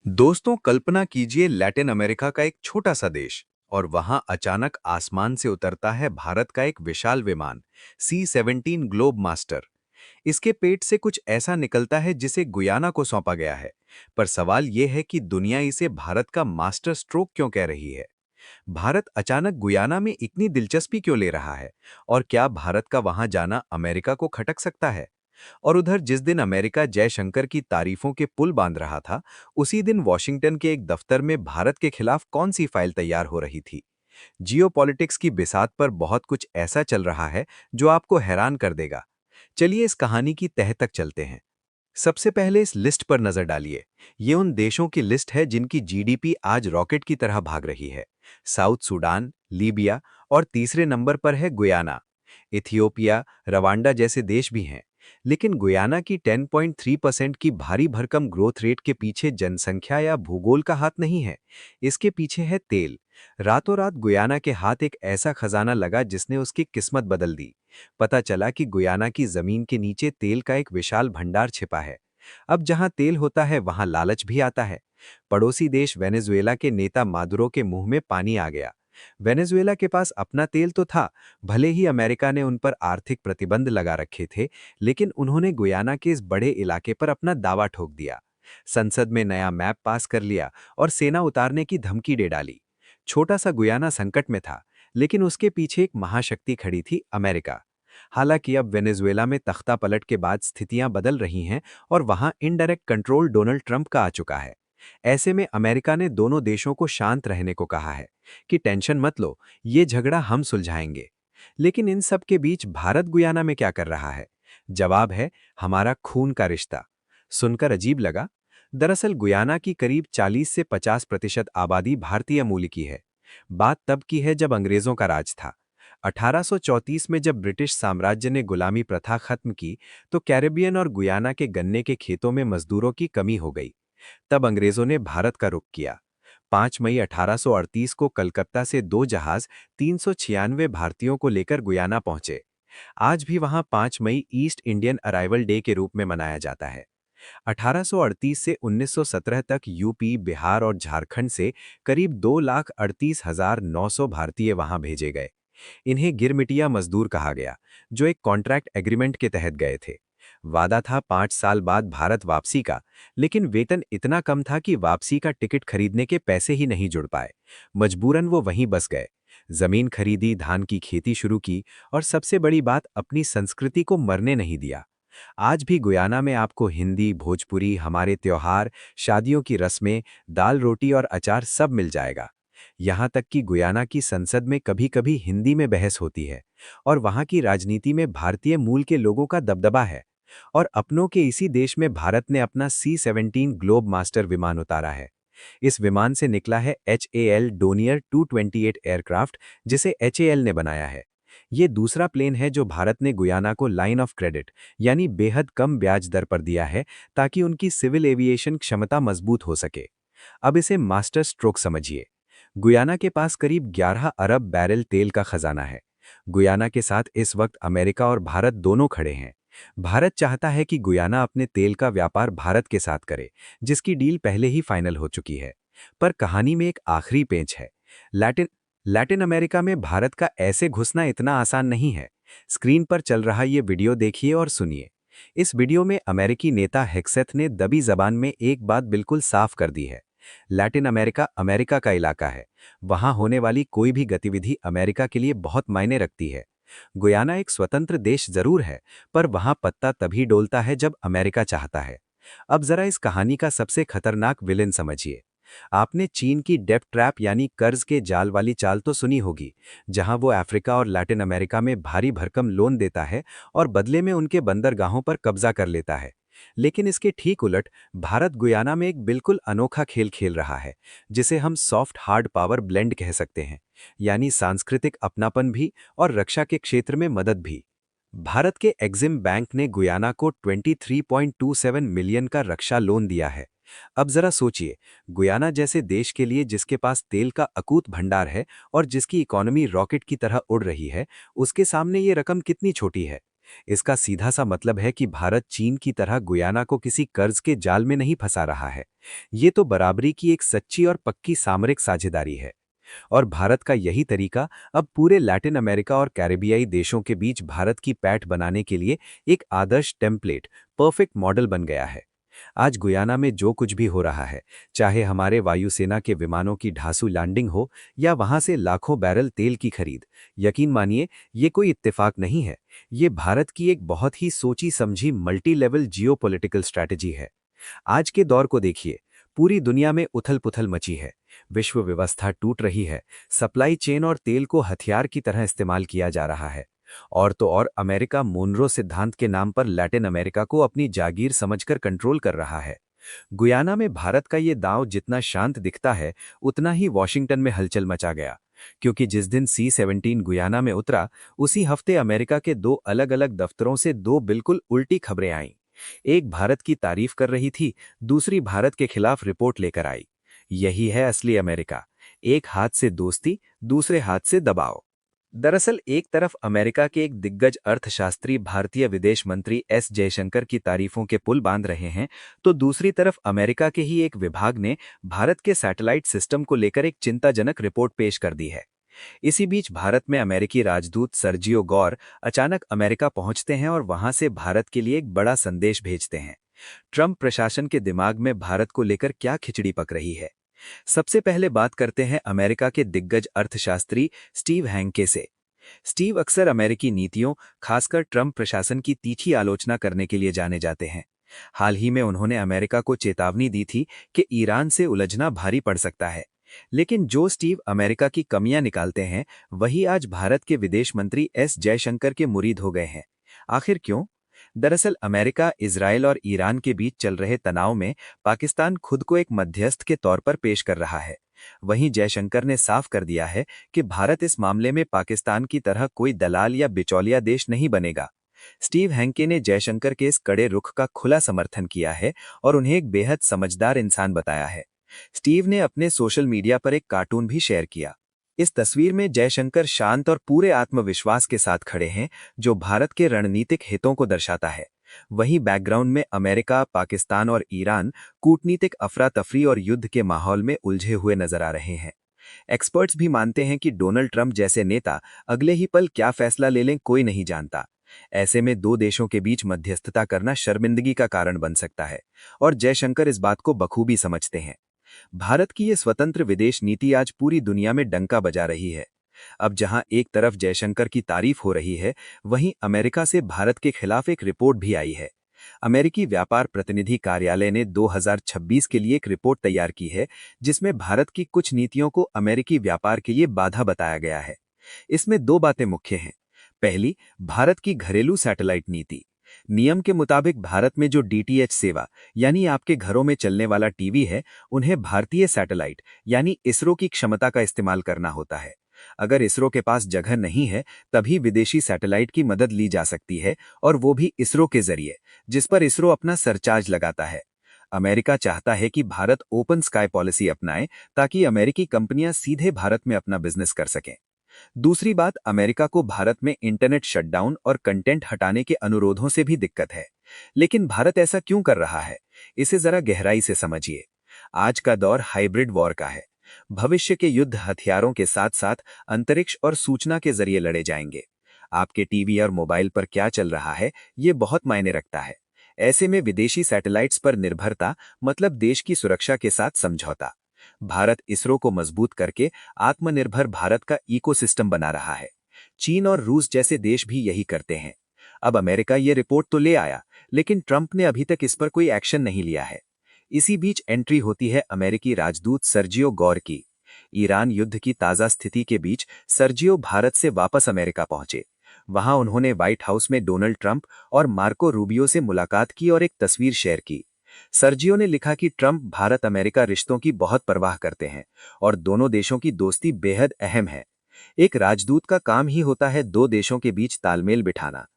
दोस्तों, कल्पना कीजिए Latin America का एक छोटा सा देश और वहां अचानक आसमान से उतरता है भारत का एक विशाल विमान C-17 ग्लोब मास्टर। इसके पेट से कुछ ऐसा निकलता है जिसे गुयाना को सौंपा गया है। पर सवाल यह है कि दुनिया इसे भारत का मास्टर स्ट्रोक क्यों कह रही है। भारत अचानक गुयाना में इतनी दिलचस्पी क्यों ले रहा है और क्या भारत का वहां जाना अमेरिका को खटक सकता है। और उधर जिस दिन अमेरिका जयशंकर की तारीफों के पुल बांध रहा था, उसी दिन वॉशिंगटन के एक दफ्तर में भारत के खिलाफ कौन सी फाइल तैयार हो रही थी। जियोपॉलिटिक्स की बिसात पर बहुत कुछ ऐसा चल रहा है जो आपको हैरान कर देगा। चलिए इस कहानी की तह तक चलते हैं। सबसे पहले इस लिस्ट पर नजर डालिए। ये उन देशों की लिस्ट है जिनकी जीडीपी आज रॉकेट की तरह भाग रही है। साउथ सूडान, लीबिया और तीसरे नंबर पर है गुयाना। इथियोपिया, रवांडा जैसे देश भी हैं। लेकिन गुयाना की 10.3% की भारी भरकम ग्रोथ रेट के पीछे जनसंख्या या भूगोल का हाथ नहीं है। इसके पीछे है तेल। रातों रात गुयाना के हाथ एक ऐसा खजाना लगा जिसने उसकी किस्मत बदल दी। पता चला कि गुयाना की जमीन के नीचे तेल का एक विशाल भंडार छिपा है। अब जहां तेल होता है वहां लालच भी आता है। पड़ोसी देश वेनेजुएला के नेता मादुरो के मुंह में पानी आ गया। वेनेजुएला के पास अपना तेल तो था, भले ही अमेरिका ने उन पर आर्थिक प्रतिबंध लगा रखे थे, लेकिन उन्होंने गुयाना के इस बड़े इलाके पर अपना दावा ठोक दिया। संसद में नया मैप पास कर लिया और सेना उतारने की धमकी दे डाली। छोटा सा गुयाना संकट में था, लेकिन उसके पीछे एक महाशक्ति खड़ी थी, अमेरिका। हालांकि अब वेनेजुएला में तख्ता पलट के बाद स्थितियां बदल रही हैं और वहां इनडायरेक्ट कंट्रोल डोनाल्ड ट्रंप का आ चुका है। ऐसे में अमेरिका ने दोनों देशों को शांत रहने को कहा है कि टेंशन मत लो, ये झगड़ा हम सुलझाएंगे। लेकिन इन सब के बीच भारत गुयाना में क्या कर रहा है? जवाब है हमारा खून का रिश्ता। सुनकर अजीब लगा? दरअसल गुयाना की करीब 40 से 50% आबादी भारतीय मूल की है। बात तब की है जब अंग्रेजों का राज था। 1834 में जब ब्रिटिश साम्राज्य ने गुलामी प्रथा खत्म की, तो कैरेबियन और गुयाना के गन्ने के खेतों में मजदूरों की कमी हो गई। तब अंग्रेजों ने भारत का रुख किया। 5 मई 1838 को कलकत्ता से दो जहाज 396 भारतीयों को लेकर गुयाना पहुंचे। आज भी वहां 5 मई ईस्ट इंडियन अराइवल डे के रूप में मनाया जाता है। 1838 से 1917 तक यूपी, बिहार और झारखंड से करीब 2,38,900 भारतीय वहां भेजे गए। इन्हें गिरमिटिया मजदूर कहा गया, जो एक कॉन्ट्रैक्ट एग्रीमेंट के तहत गए थे। वादा था 5 साल बाद भारत वापसी का, लेकिन वेतन इतना कम था कि वापसी का टिकट खरीदने के पैसे ही नहीं जुड़ पाए। मजबूरन वो वहीं बस गए। जमीन खरीदी, धान की खेती शुरू की और सबसे बड़ी बात, अपनी संस्कृति को मरने नहीं दिया। आज भी गुयाना में आपको हिंदी, भोजपुरी, हमारे त्योहार, शादियों की रस्में, दाल रोटी और अचार सब मिल जाएगा। यहाँ तक कि गुयाना की संसद में कभी-कभी हिंदी में बहस होती है और वहाँ की राजनीति में भारतीय मूल के लोगों का दबदबा है। और अपनों के इसी देश में भारत ने अपना C-17 ग्लोब मास्टर विमान उतारा है। इस विमान से निकला है HAL डोनियर 228 एयरक्राफ्ट, जिसे HAL ने बनाया है। ये दूसरा प्लेन है जो भारत ने गुयाना को लाइन ऑफ क्रेडिट यानी बेहद कम ब्याज दर पर दिया है, ताकि उनकी सिविल एविएशन क्षमता मजबूत हो सके। अब इसे मास्टर स्ट्रोक समझिए। गुयाना के पास करीब 11 अरब बैरल तेल का खजाना है। गुयाना के साथ इस वक्त अमेरिका और भारत दोनों खड़े हैं। भारत चाहता है कि गुयाना अपने तेल का व्यापार भारत के साथ करे, जिसकी डील पहले ही फाइनल हो चुकी है। पर कहानी में एक आखिरी पेंच है। लैटिन लैटिन अमेरिका में भारत का ऐसे घुसना इतना आसान नहीं है। स्क्रीन पर चल रहा ये वीडियो देखिए और सुनिए। इस वीडियो में अमेरिकी नेता हेक्सेथ ने दबी जबान में एक बात बिल्कुल साफ कर दी है। लैटिन अमेरिका अमेरिका का इलाका है। वहां होने वाली कोई भी गतिविधि अमेरिका के लिए बहुत मायने रखती है। गुयाना एक स्वतंत्र देश जरूर है, पर वहां पत्ता तभी डोलता है जब अमेरिका चाहता है। अब जरा इस कहानी का सबसे खतरनाक विलेन समझिए। आपने चीन की डेब्ट ट्रैप यानी कर्ज के जाल वाली चाल तो सुनी होगी, जहां वो अफ्रीका और लैटिन अमेरिका में भारी भरकम लोन देता है और बदले में उनके बंदरगाहों पर कब्जा कर लेता है। लेकिन इसके ठीक उलट, भारत गुयाना में एक बिल्कुल अनोखा खेल खेल रहा है, जिसे हम सॉफ्ट हार्ड पावर ब्लेंड कह सकते हैं। यानी सांस्कृतिक अपनापन भी और रक्षा के क्षेत्र में मदद भी। भारत के एक्सिम बैंक ने गुयाना को 23.27 मिलियन का रक्षा लोन दिया है। अब जरा सोचिए, गुयाना जैसे देश के लिए, जिसके पास तेल का अकूत भंडार है और जिसकी इकोनॉमी रॉकेट की तरह उड़ रही है, उसके सामने ये रकम कितनी छोटी है। इसका सीधा सा मतलब है कि भारत चीन की तरह गुयाना को किसी कर्ज के जाल में नहीं फंसा रहा है। ये तो बराबरी की एक सच्ची और पक्की सामरिक साझेदारी है। और भारत का यही तरीका अब पूरे लैटिन अमेरिका और कैरिबियाई देशों के बीच भारत की पैठ बनाने के लिए एक आदर्श टेम्पलेट, परफेक्ट मॉडल बन गया है। आज गुयाना में जो कुछ भी हो रहा है, चाहे हमारे वायुसेना के विमानों की ढांसू लैंडिंग हो या वहां से लाखों बैरल तेल की खरीद, यकीन मानिए ये कोई इत्तेफाक नहीं है। ये भारत की एक बहुत ही सोची समझी मल्टी लेवल जियोपॉलिटिकल स्ट्रैटेजी है। आज के दौर को देखिए, पूरी दुनिया में उथल-पुथल मची है। विश्व व्यवस्था टूट रही है, सप्लाई चेन और तेल को हथियार की तरह इस्तेमाल किया जा रहा है। और तो और अमेरिका मोनरो सिद्धांत के नाम पर लैटिन अमेरिका को अपनी जागीर समझकर कंट्रोल कर रहा है। गुयाना में भारत का ये दांव जितना शांत दिखता है, उतना ही वॉशिंगटन में हलचल मचा गया। क्योंकि जिस दिन C-17 गुयाना में उतरा, उसी हफ्ते अमेरिका के दो अलग-अलग दफ्तरों से दो बिल्कुल उल्टी खबरें आईं। एक भारत की तारीफ कर रही थी, दूसरी भारत के खिलाफ रिपोर्ट लेकर आई। यही है असली अमेरिका। एक हाथ से दोस्ती, दूसरे हाथ से दबाव। दरअसल एक तरफ अमेरिका के एक दिग्गज अर्थशास्त्री भारतीय विदेश मंत्री S जयशंकर की तारीफों के पुल बांध रहे हैं, तो दूसरी तरफ अमेरिका के ही एक विभाग ने भारत के सैटेलाइट सिस्टम को लेकर एक चिंताजनक रिपोर्ट पेश कर दी है। इसी बीच भारत में अमेरिकी राजदूत सर्जियो गौर अचानक अमेरिका पहुंचते हैं और वहां से भारत के लिए एक बड़ा संदेश भेजते हैं। ट्रंप प्रशासन के दिमाग में भारत को लेकर क्या खिचड़ी पक रही है। सबसे पहले बात करते हैं अमेरिका के दिग्गज अर्थशास्त्री स्टीव हैंके से। स्टीव अक्सर अमेरिकी नीतियों, खासकर ट्रंप प्रशासन की तीखी आलोचना करने के लिए जाने जाते हैं। हाल ही में उन्होंने अमेरिका को चेतावनी दी थी कि ईरान से उलझना भारी पड़ सकता है। लेकिन जो स्टीव अमेरिका की कमियां निकालते हैं, वही आज भारत के विदेश मंत्री S जयशंकर के मुरीद हो गए हैं। आखिर क्यों? दरअसल अमेरिका, इजराइल और ईरान के बीच चल रहे तनाव में पाकिस्तान खुद को एक मध्यस्थ के तौर पर पेश कर रहा है। वहीं जयशंकर ने साफ कर दिया है कि भारत इस मामले में पाकिस्तान की तरह कोई दलाल या बिचौलिया देश नहीं बनेगा। स्टीव हैंके ने जयशंकर के इस कड़े रुख का खुला समर्थन किया है और उन्हें एक बेहद समझदार इंसान बताया है। स्टीव ने अपने सोशल मीडिया पर एक कार्टून भी शेयर किया। इस तस्वीर में जयशंकर शांत और पूरे आत्मविश्वास के साथ खड़े हैं, जो भारत के रणनीतिक हितों को दर्शाता है। वहीं बैकग्राउंड में अमेरिका, पाकिस्तान और ईरान कूटनीतिक अफरा-तफरी और युद्ध के माहौल में उलझे हुए नजर आ रहे हैं। एक्सपर्ट्स भी मानते हैं कि डोनाल्ड ट्रंप जैसे नेता अगले ही पल क्या फैसला ले लें, कोई नहीं जानता। ऐसे में दो देशों के बीच मध्यस्थता करना शर्मिंदगी का कारण बन सकता है और जयशंकर इस बात को बखूबी समझते हैं। भारत की ये स्वतंत्र विदेश नीति आज पूरी दुनिया में डंका बजा रही है। अब जहां एक तरफ जयशंकर की तारीफ हो रही है, वहीं अमेरिका से भारत के खिलाफ एक रिपोर्ट भी आई है। अमेरिकी व्यापार प्रतिनिधि कार्यालय ने 2026 के लिए एक रिपोर्ट तैयार की है, जिसमें भारत की कुछ नीतियों को अमेरिकी व्यापार के लिए बाधा बताया गया है। इसमें दो बातें मुख्य हैं। पहली, भारत की घरेलू सैटेलाइट नीति। नियम के मुताबिक भारत में जो DTH सेवा यानी आपके घरों में चलने वाला टीवी है, उन्हें भारतीय सैटेलाइट यानी इसरो की क्षमता का इस्तेमाल करना होता है। अगर इसरो के पास जगह नहीं है, तभी विदेशी सैटेलाइट की मदद ली जा सकती है, और वो भी इसरो के जरिए, जिस पर इसरो अपना सरचार्ज लगाता है। अमेरिका चाहता है कि भारत ओपन स्काई पॉलिसी अपनाए, ताकि अमेरिकी कंपनियां सीधे भारत में अपना बिजनेस कर सकें। दूसरी बात, अमेरिका को भारत में इंटरनेट शटडाउन और कंटेंट हटाने के अनुरोधों से भी दिक्कत है। लेकिन भारत ऐसा क्यों कर रहा है, इसे जरा गहराई से समझिए। आज का दौर हाइब्रिड वॉर का है। भविष्य के युद्ध हथियारों के साथ साथ अंतरिक्ष और सूचना के जरिए लड़े जाएंगे। आपके टीवी और मोबाइल पर क्या चल रहा है, ये बहुत मायने रखता है। ऐसे में विदेशी सैटेलाइट्स पर निर्भरता मतलब देश की सुरक्षा के साथ समझौता। भारत इसरो को मजबूत करके आत्मनिर्भर भारत का इकोसिस्टम बना रहा है। चीन और रूस जैसे देश भी यही करते हैं। अब अमेरिका ये रिपोर्ट तो ले आया, लेकिन ट्रंप ने अभी तक इस पर कोई एक्शन नहीं लिया है। इसी बीच एंट्री होती है अमेरिकी राजदूत सर्जियो गौर की। ईरान युद्ध की ताजा स्थिति के बीच सर्जियो भारत से वापस अमेरिका पहुंचे। वहां उन्होंने व्हाइट हाउस में डोनाल्ड ट्रंप और मार्को रूबियो से मुलाकात की और एक तस्वीर शेयर की। सर्जियो ने लिखा कि ट्रंप भारत अमेरिका रिश्तों की बहुत परवाह करते हैं और दोनों देशों की दोस्ती बेहद अहम है। एक राजदूत का काम ही होता है दो देशों के बीच तालमेल बिठाना।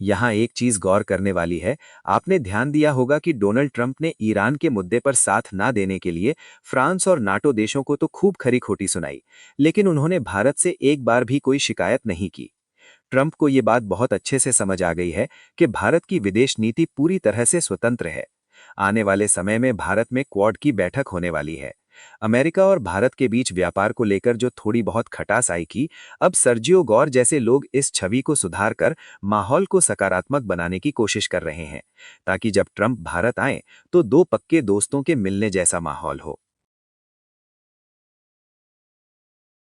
यहाँ एक चीज गौर करने वाली है। आपने ध्यान दिया होगा कि डोनाल्ड ट्रंप ने ईरान के मुद्दे पर साथ ना देने के लिए फ्रांस और नाटो देशों को तो खूब खरी खोटी सुनाई, लेकिन उन्होंने भारत से एक बार भी कोई शिकायत नहीं की। ट्रंप को ये बात बहुत अच्छे से समझ आ गई है कि भारत की विदेश नीति पूरी तरह से स्वतंत्र है। आने वाले समय में भारत में क्वाड की बैठक होने वाली है। अमेरिका और भारत के बीच व्यापार को लेकर जो थोड़ी बहुत खटास आई थी, अब सर्जियो गौर जैसे लोग इस छवि को सुधार कर माहौल को सकारात्मक बनाने की कोशिश कर रहे हैं, ताकि जब ट्रंप भारत आए तो दो पक्के दोस्तों के मिलने जैसा माहौल हो।